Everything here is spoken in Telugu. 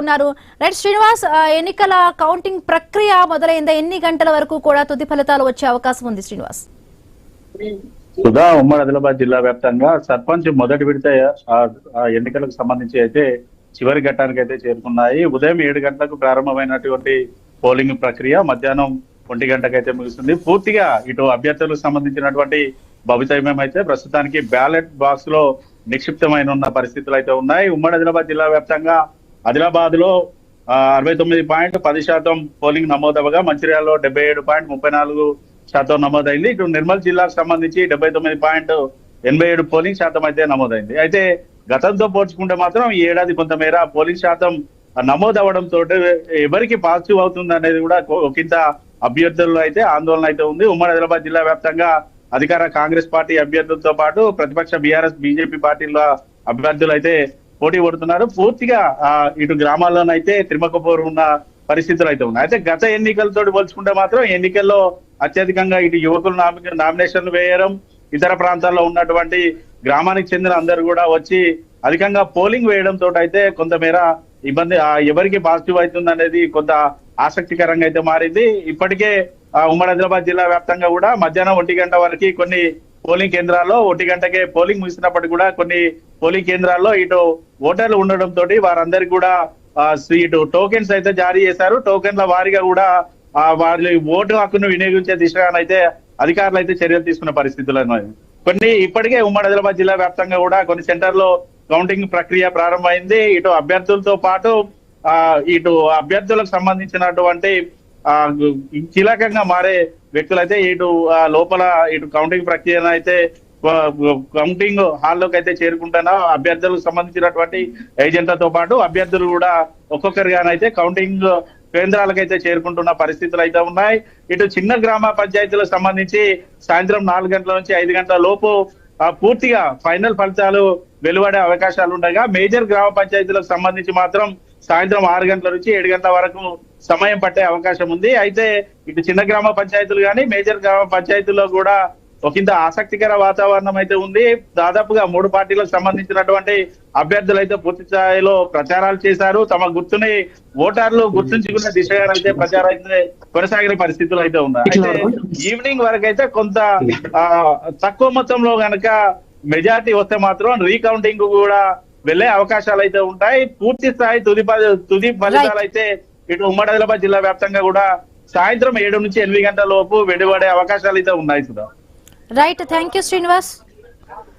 ఉన్నారు. రైట్ శ్రీనివాస్, ఎన్నికల కౌంటింగ్ ప్రక్రియ మొదలైందా? ఎన్ని గంటల వరకు కూడా తుది ఫలితాలు వచ్చే అవకాశం ఉంది శ్రీనివాస్? సుధా, ఉమ్మడి ఆదిలాబాద్ జిల్లా వ్యాప్తంగా సర్పంచ్ మొదటి విడత ఎన్నికలకు సంబంధించి అయితే చివరి ఘట్టానికి అయితే చేరుకున్నాయి. ఉదయం 7 గంటలకు ప్రారంభమైనటువంటి పోలింగ్ ప్రక్రియ మధ్యాహ్నం 1 గంటకైతే ముగుస్తుంది. పూర్తిగా ఇటు అభ్యర్థులకు సంబంధించినటువంటి భవితవ్యం అయితే ప్రస్తుతానికి బ్యాలెట్ బాక్స్ లో నిక్షిప్తమైన ఉన్న పరిస్థితులు అయితే ఉన్నాయి. ఉమ్మడి ఆదిలాబాద్ జిల్లా వ్యాప్తంగా ఆదిలాబాద్ లో 69.10% పోలింగ్ నమోదవగా మంచిర్యాలలో 77.34% నమోదైంది. ఇటు నిర్మల్ జిల్లాకు సంబంధించి 79.87 పోలింగ్ శాతం అయితే నమోదైంది. అయితే గతంతో పోల్చుకుంటే మాత్రం ఈ ఏడాది కొంతమేర పోలింగ్ శాతం నమోదవడంతో ఎవరికి పాజిటివ్ అవుతుంది అనేది కూడా ఒకంత అభ్యర్థులు అయితే ఆందోళన అయితే ఉంది. ఉమ్మడి ఆదిలాబాద్ జిల్లా వ్యాప్తంగా అధికార కాంగ్రెస్ పార్టీ అభ్యర్థులతో పాటు ప్రతిపక్ష బీఆర్ఎస్ బీజేపీ పార్టీల అభ్యర్థులు అయితే పోటీ పడుతున్నారు. పూర్తిగా ఇటు గ్రామాల్లోనైతే త్రిమకపోరు ఉన్న పరిస్థితులు అయితే ఉన్నాయి. అయితే గత ఎన్నికలతో పోల్చుకుంటే మాత్రం ఎన్నికల్లో అత్యధికంగా ఇటు యువకులు నామినేషన్లు వేయడం, ఇతర ప్రాంతాల్లో ఉన్నటువంటి గ్రామానికి చెందిన అందరూ కూడా వచ్చి అధికంగా పోలింగ్ వేయడంతో అయితే కొంతమేర ఇబ్బంది ఎవరికి పాజిటివ్ అవుతుంది అనేది కొంత ఆసక్తికరంగా అయితే మారింది. ఇప్పటికే ఉమ్మడి ఆదిలాబాద్ జిల్లా వ్యాప్తంగా కూడా మధ్యాహ్నం 1 గంట వరకు కొన్ని పోలింగ్ కేంద్రాల్లో 1 గంటకే పోలింగ్ ముగిసినప్పటికీ కూడా కొన్ని పోలింగ్ కేంద్రాల్లో ఇటు ఓటర్లు ఉండడంతో వారందరికీ కూడా ఇటు టోకెన్స్ అయితే జారీ చేశారు. టోకెన్ల వారీగా కూడా వారి ఓటు హక్కును వినియోగించే దిశగానైతే అధికారులు అయితే చర్యలు తీసుకున్న పరిస్థితులు కొన్ని ఇప్పటికే ఉమ్మడి ఆదిలాబాద్ జిల్లా వ్యాప్తంగా కూడా కొన్ని సెంటర్లో కౌంటింగ్ ప్రక్రియ ప్రారంభమైంది. ఇటు అభ్యర్థులతో పాటు ఇటు అభ్యర్థులకు సంబంధించినటువంటి కీలకంగా మారే వ్యక్తులైతే ఇటు లోపల ఇటు కౌంటింగ్ ప్రక్రియను అయితే కౌంటింగ్ హాల్లోకి అయితే చేరుకుంటున్నా అభ్యర్థులకు సంబంధించినటువంటి ఏజెంట్లతో పాటు అభ్యర్థులు కూడా ఒక్కొక్కరిగానైతే కౌంటింగ్ కేంద్రాలకైతే చేరుకుంటున్న పరిస్థితులు అయితే ఉన్నాయి. ఇటు చిన్న గ్రామ పంచాయతీలకు సంబంధించి సాయంత్రం 4 గంటల నుంచి 5 గంటల లోపు పూర్తిగా ఫైనల్ ఫలితాలు వెలువడే అవకాశాలు ఉండగా మేజర్ గ్రామ పంచాయతీలకు సంబంధించి మాత్రం సాయంత్రం 6 గంటల నుంచి 7 గంటల వరకు సమయం పట్టే అవకాశం ఉంది. అయితే ఇటు చిన్న గ్రామ పంచాయతీలు కానీ మేజర్ గ్రామ పంచాయతీల్లో కూడా ఒకంత ఆసక్తికర వాతావరణం అయితే ఉంది. దాదాపుగా 3 పార్టీలకు సంబంధించినటువంటి అభ్యర్థులు అయితే పూర్తి స్థాయిలో ప్రచారాలు చేశారు. తమ గుర్తుని ఓటర్లు గుర్తుంచుకున్న దిశగా అయితే ప్రచారం అయితే కొనసాగిన పరిస్థితులు అయితే ఉన్నాయి. అయితే ఈవినింగ్ వరకు అయితే కొంత తక్కువ మొత్తంలో గనక మెజార్టీ వస్తే మాత్రం రీకౌంటింగ్ కూడా వెళ్లే అవకాశాలు అయితే ఉంటాయి. పూర్తి స్థాయి తుది ఫలితాలు అయితే ఇటు ఉమ్మడి ఆదిలాబాద్ జిల్లా వ్యాప్తంగా కూడా సాయంత్రం 7 నుంచి 8 గంటల లోపు వెలువడే అవకాశాలు అయితే ఉన్నాయి. Right, thank you Srinivas.